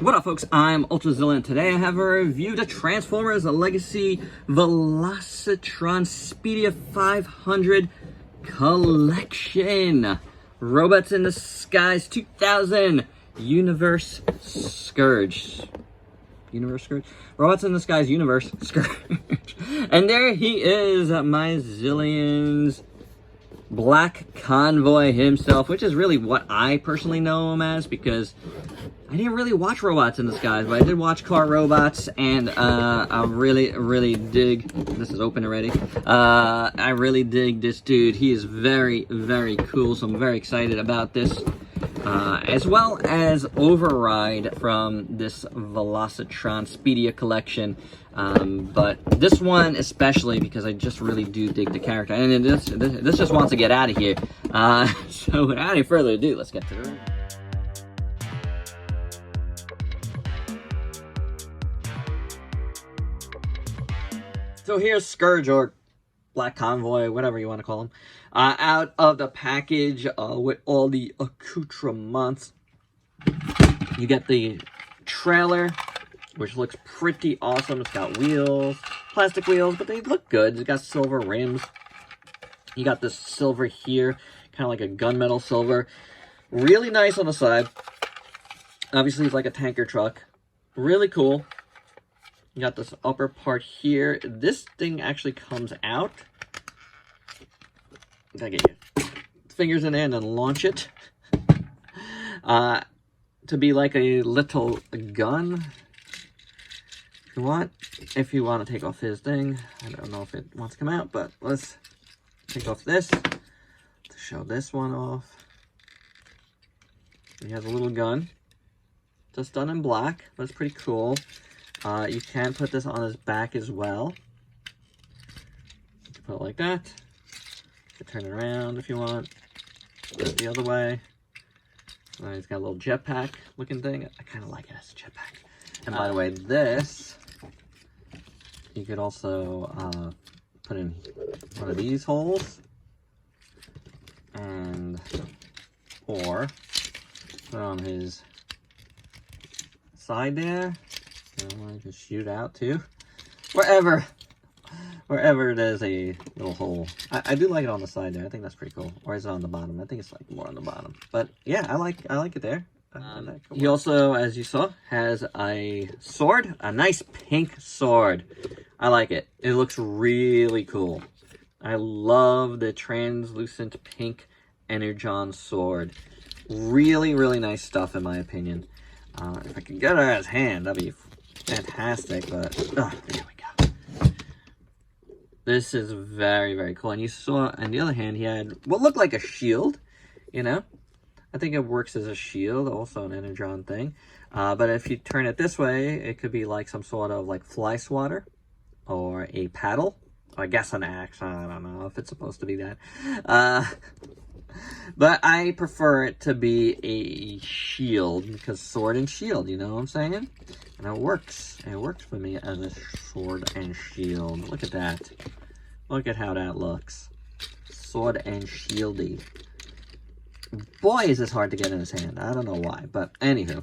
What up, folks? I'm ultrazillatoys, and today I have a review to Transformers Legacy VELOCITRON SPEEDIA 500 Collection. Robots in the Skies 2000 Universe SCOURGE. Universe SCOURGE? Robots in the Skies Universe SCOURGE. And there he is, my Zillions Black Convoy himself, which is really what I personally know him as, because I didn't really watch Robots in the Skies, but I did watch Car Robots, and I really dig, this is open already, I really dig this dude. He is very cool, so I'm very excited about this, as well as Override from this VELOCITRON SPEEDIA collection, but this one especially because I just really do dig the character, and this just wants to get out of here, so without any further ado, let's get to the review. So here's SCOURGE, or Black Convoy, whatever you want to call him, out of the package with all the accoutrements. You get the trailer, which looks pretty awesome. It's got wheels, plastic wheels, but they look good. It's got silver rims. You got this silver here, kind of like a gunmetal silver. Really nice on the side. Obviously, it's like a tanker truck. Really cool. You got this upper part here. This thing actually comes out. Gotta get your fingers in there and then launch it. To be like a little gun. If you want to take off his thing. I don't know if it wants to come out, but let's take off this to show this one off. He has a little gun. Just done in black. That's pretty cool. You can put this on his back as well. You can put it like that. You can turn it around if you want. Put it the other way. He's got a little jetpack looking thing. I kind of like it as a jetpack. And by the way, this, you could also put in one of these holes. Or put on his side there. I can shoot out too. Wherever there's a little hole. I do like it on the side there. I think that's pretty cool. Or is it on the bottom? I think it's like more on the bottom. But yeah, I like it there. He also, as you saw, has a sword, a nice pink sword. I like it. It looks really cool. I love the translucent pink Energon sword. Really nice stuff in my opinion. If I could get it out of his hand, that'd be fantastic, but there we go. This is very cool. And you saw on the other hand he had what looked like a shield, you know. I think it works as a shield, also an Energon thing. But if you turn it this way, it could be like some sort of like fly swatter or a paddle. I guess an axe. I don't know if it's supposed to be that. But I prefer it to be a shield, because sword and shield, you know what I'm saying? And it works. It works for me as a sword and shield. Look at that. Look at how that looks. Sword and shieldy. Boy, is this hard to get in his hand. I don't know why, but anywho.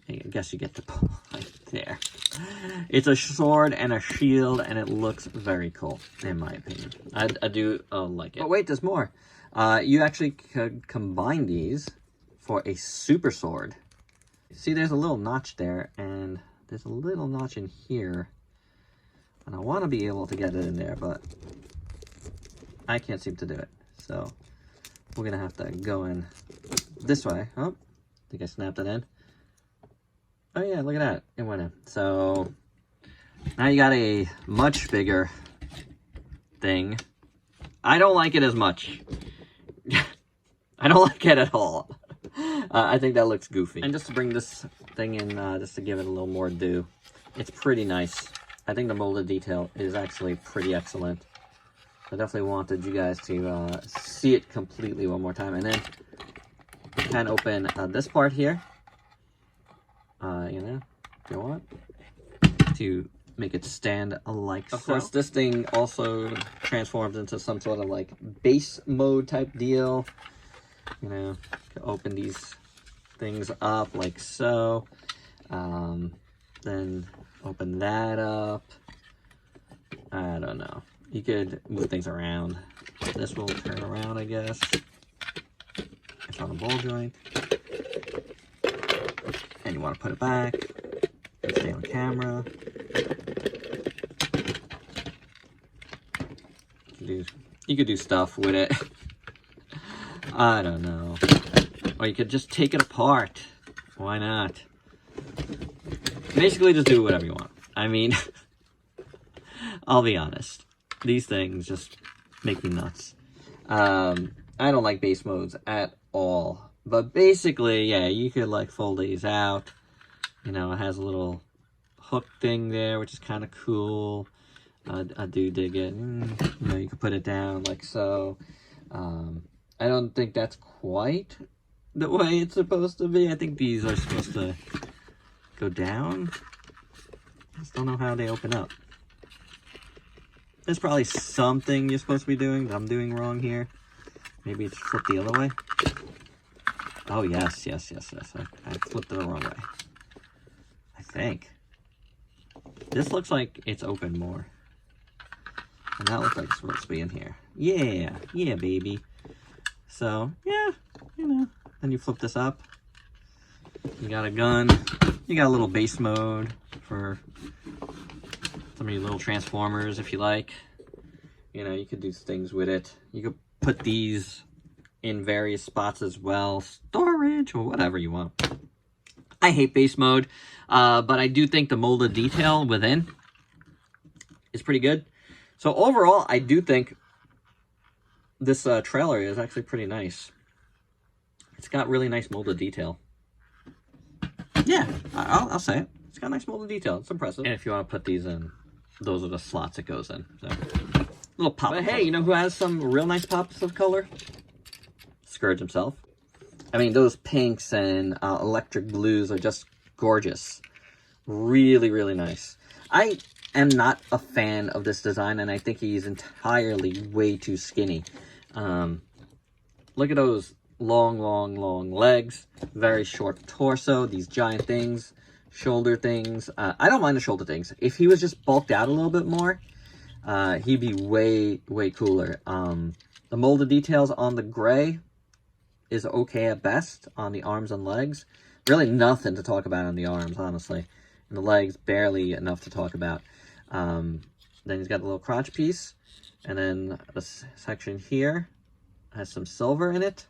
I guess you get the point there. It's a sword and a shield, and it looks very cool, in my opinion. I do like it. But wait, there's more. You actually could combine these for a super sword. See, there's a little notch there, and there's a little notch in here. And I want to be able to get it in there, but I can't seem to do it. So, we're going to have to go in this way. Oh, I think I snapped it in. Oh yeah, look at that. It went in. So, now you got a much bigger thing. I don't like it as much. I don't like it at all. I think that looks goofy. And just to bring this thing in, just to give it a little more due, it's pretty nice. I think the molded detail is actually pretty excellent. I definitely wanted you guys to see it completely one more time. And then you can open this part here. You know, if you want to make it stand like so. Of course, this thing also transforms into some sort of like base mode type deal. You know, open these things up like so. Then open that up. I don't know. You could move things around. This will turn around, I guess. It's on a ball joint. And you want to put it back. And stay on camera. You could do stuff with it. I don't know. Or you could just take it apart. Why not? Basically, just do whatever you want. I mean, I'll be honest. These things just make me nuts. I don't like base modes at all. But basically, yeah, you could like fold these out. You know, it has a little hook thing there, which is kind of cool. I do dig it. You know, you can put it down like so. I don't think that's quite the way it's supposed to be. I think these are supposed to go down. I just don't know how they open up. There's probably something you're supposed to be doing that I'm doing wrong here. Maybe it's flipped the other way. Oh, yes. I flipped it the wrong way. I think. This looks like it's open more. And that looks like it's supposed to be in here. Yeah, baby. So, yeah, you know. Then you flip this up. You got a gun. You got a little base mode for some of your little transformers if you like. You know, you could do things with it. You could put these in various spots as well. Storage or whatever you want. I hate base mode, but I do think the molded detail within is pretty good. So overall, I do think this trailer is actually pretty nice. It's got really nice molded detail. Yeah, I'll say it. It's got nice molded detail. It's impressive. And if you want to put these in, those are the slots it goes in. So, little pop. But hey, you know who has some real nice pops of color? SCOURGE himself. I mean, those pinks and electric blues are just gorgeous. Really, really nice. I am not a fan of this design, and I think he's entirely way too skinny. Look at those long legs, very short torso, these giant things, shoulder things. I don't mind the shoulder things. If he was just bulked out a little bit more, he'd be way cooler. The molded details on the gray is okay at best on the arms and legs. Really nothing to talk about on the arms, honestly. And the legs, barely enough to talk about. Then he's got the little crotch piece. And then this section here has some silver in it.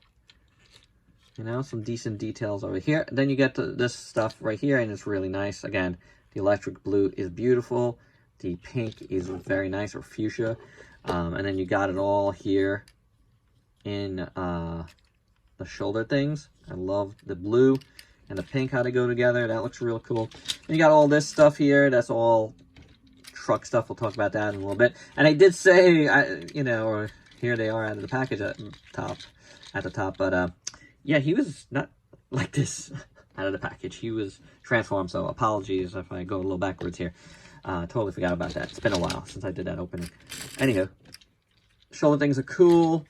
You know, some decent details over here. Then you get to this stuff right here, and it's really nice. Again, the electric blue is beautiful. The pink is very nice, or fuchsia. And then you got it all here in the shoulder things. I love the blue and the pink, how they go together. That looks real cool. And you got all this stuff here. That's all truck stuff. We'll talk about that in a little bit. And I did say, you know, or here they are out of the package at the top. But yeah, he was not like this out of the package. He was transformed, so apologies if I go a little backwards here. Totally forgot about that. It's been a while since I did that opening. Anywho, shoulder things are cool.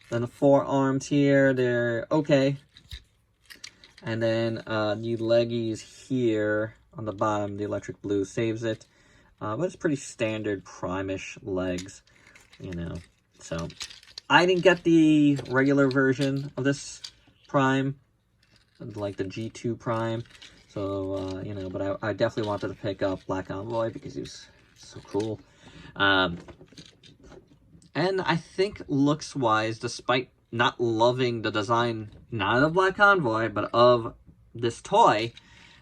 Then the forearms here, they're okay. And then the leggies here on the bottom, the electric blue saves it. But it's pretty standard prime-ish legs, you know. So, I didn't get the regular version of this Prime, like the G2 Prime. So, you know, but I definitely wanted to pick up Black Convoy because he was so cool. And I think looks-wise, despite not loving the design, not of Black Convoy, but of this toy,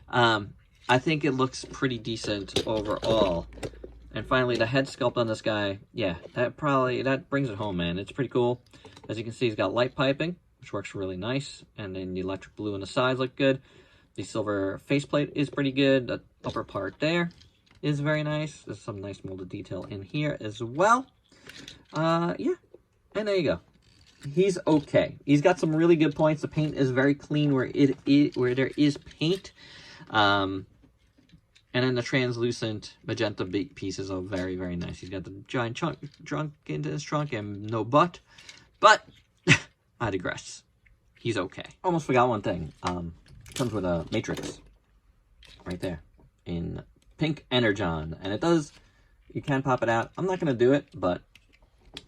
I think it looks pretty decent overall. And finally, the head sculpt on this guy, yeah, that brings it home, man. It's pretty cool. As you can see, he's got light piping, which works really nice. And then the electric blue on the sides look good. The silver faceplate is pretty good. The upper part there is very nice. There's some nice molded detail in here as well. Yeah, and there you go. He's okay. He's got some really good points. The paint is very clean where there is paint. And then the translucent magenta pieces are very, very nice. He's got the giant trunk into his trunk and no butt. But I digress. He's okay. Almost forgot one thing. Comes with a matrix. right there in pink Energon. And it does, you can pop it out. I'm not going to do it, but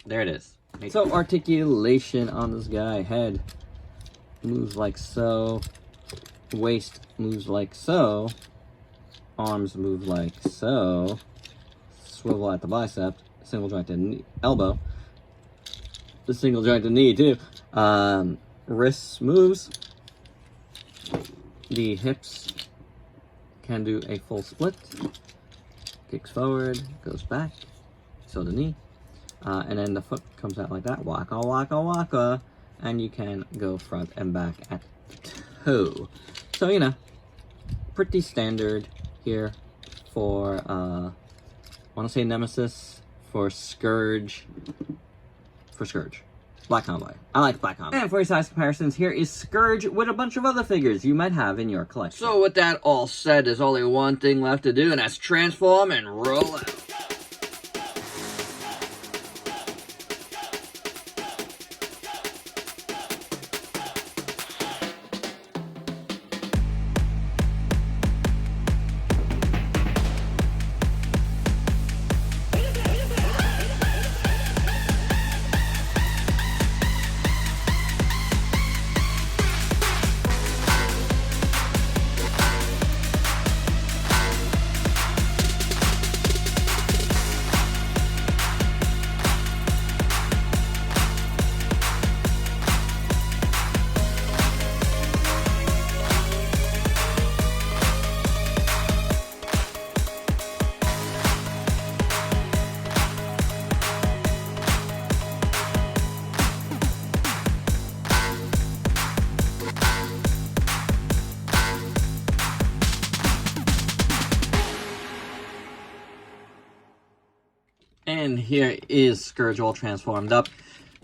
there it is. So articulation on this guy. Head moves like so. Waist moves like so. Arms move like so. Swivel at the bicep. Single jointed knee, elbow. The single jointed knee too. Wrists moves. The hips can do a full split. Kicks forward, goes back. So the knee. And then the foot comes out like that. Waka, waka, waka. And you can go front and back at toe. So, you know, pretty standard here for, I want to say Nemesis, for Scourge, Black Convoy. I like Black Convoy. And for your size comparisons, here is Scourge with a bunch of other figures you might have in your collection. So with that all said, there's only one thing left to do, and that's transform and roll out. And here is Scourge all transformed up.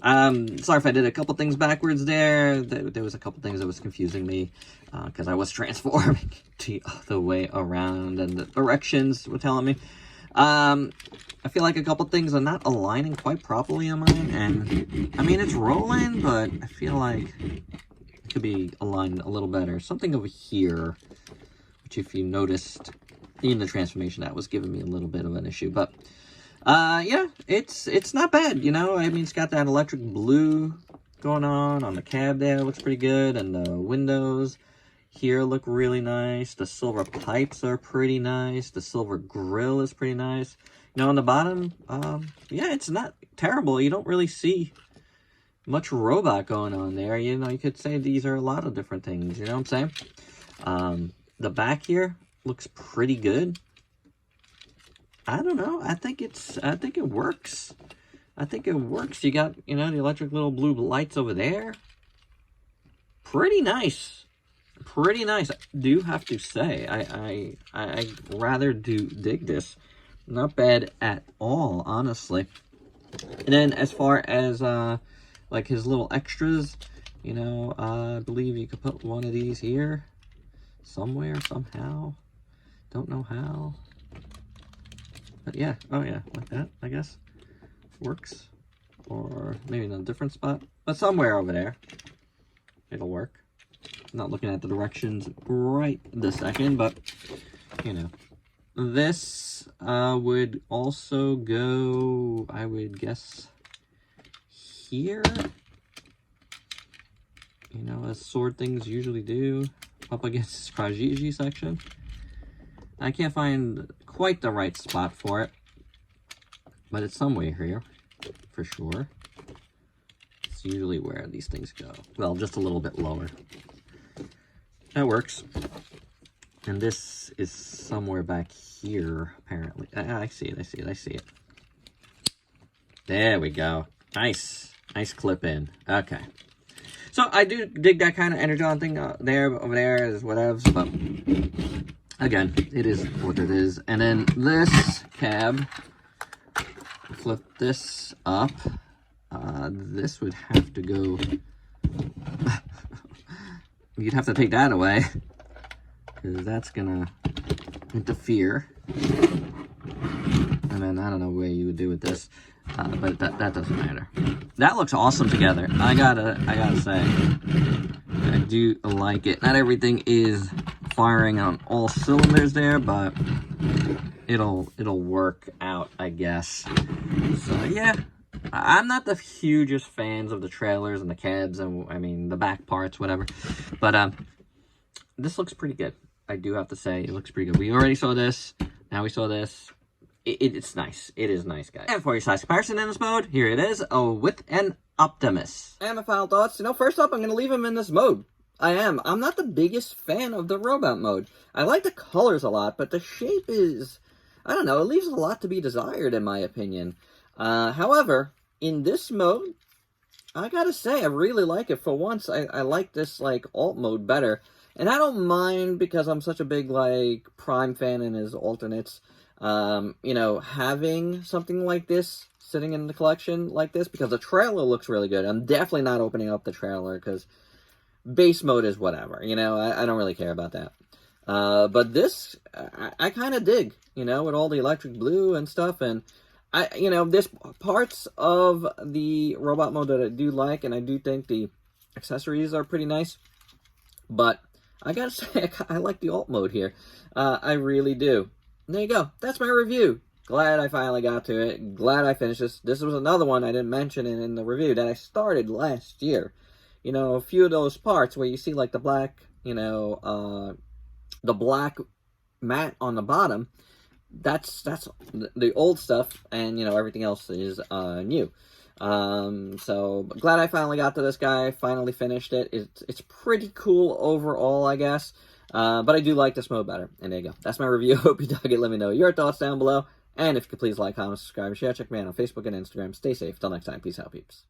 Sorry if I did a couple things backwards there. There was a couple things that was confusing me because I was transforming the other way around and the directions were telling me. I feel like a couple things are not aligning quite properly on mine. And I mean, it's rolling, but I feel like it could be aligned a little better. Something over here, which if you noticed in the transformation, that was giving me a little bit of an issue. But yeah, it's not bad, you know. I mean, it's got that electric blue going on the cab there. Looks pretty good. And the windows here look really nice. The silver pipes are pretty nice. The silver grill is pretty nice. You know, on the bottom, yeah, it's not terrible. You don't really see much robot going on there. You know, you could say these are a lot of different things, you know what I'm saying? The back here looks pretty good. I don't know. I think it works. I think it works. You got, you know, the electric little blue lights over there. Pretty nice. Pretty nice. I do have to say, I rather do dig this. Not bad at all, honestly. And then as far as, like his little extras, you know, I believe you could put one of these here. Somewhere, somehow. Don't know how. But yeah, oh yeah, like that, I guess. Works. Or maybe in a different spot. But somewhere over there. It'll work. I'm not looking at the directions right this second, but, you know. This would also go, I would guess, here. You know, as sword things usually do. Up against Krajiji section. I can't find quite the right spot for it, but it's somewhere here, for sure. It's usually where these things go. Well, just a little bit lower. That works. And this is somewhere back here, apparently. I see it, I see it, I see it. There we go. Nice. Nice clip in. Okay. So, I do dig that kind of energon thing there, over there, is whatevs, but again, it is what it is. And then this cab, flip this up. This would have to go. You'd have to take that away, because that's gonna interfere. And then I don't know where you would do with this, but that doesn't matter. That looks awesome together. I gotta say, I do like it. Not everything is firing on all cylinders there, but it'll work out, I guess. So yeah, I'm not the hugest fans of the trailers and the cabs and, I mean, the back parts, whatever. But this looks pretty good. I do have to say, it looks pretty good. We already saw this. Now we saw this. It's nice. It is nice, guys. And for your size comparison in this mode, here it is. Oh, with an Optimus. And my final thoughts. First up, I'm going to leave him in this mode. I am. I'm not the biggest fan of the robot mode. I like the colors a lot, but the shape is, I don't know, it leaves a lot to be desired, in my opinion. However, in this mode, I gotta say, I really like it. For once, I like this, like, alt mode better. And I don't mind, because I'm such a big, like, Prime fan and his alternates, you know, having something like this sitting in the collection like this, because the trailer looks really good. I'm definitely not opening up the trailer, because base mode is whatever, you know, I don't really care about that. But this, I kind of dig, you know, with all the electric blue and stuff, and you know, there's parts of the robot mode that I do like, and I do think the accessories are pretty nice, but I gotta say, I like the alt mode here. I really do. And there you go. That's my review. Glad I finally got to it. Glad I finished this. This was another one I didn't mention in the review that I started last year. You know, a few of those parts where you see, like, the black, you know, the black mat on the bottom, that's the old stuff, and, you know, everything else is new. So glad I finally got to this guy, finally finished it. It's pretty cool overall, I guess. But I do like this mode better. And there you go. That's my review. Hope you dug it. Let me know your thoughts down below. And if you could please like, comment, subscribe, and share. Check me out on Facebook and Instagram. Stay safe. Till next time. Peace out, peeps.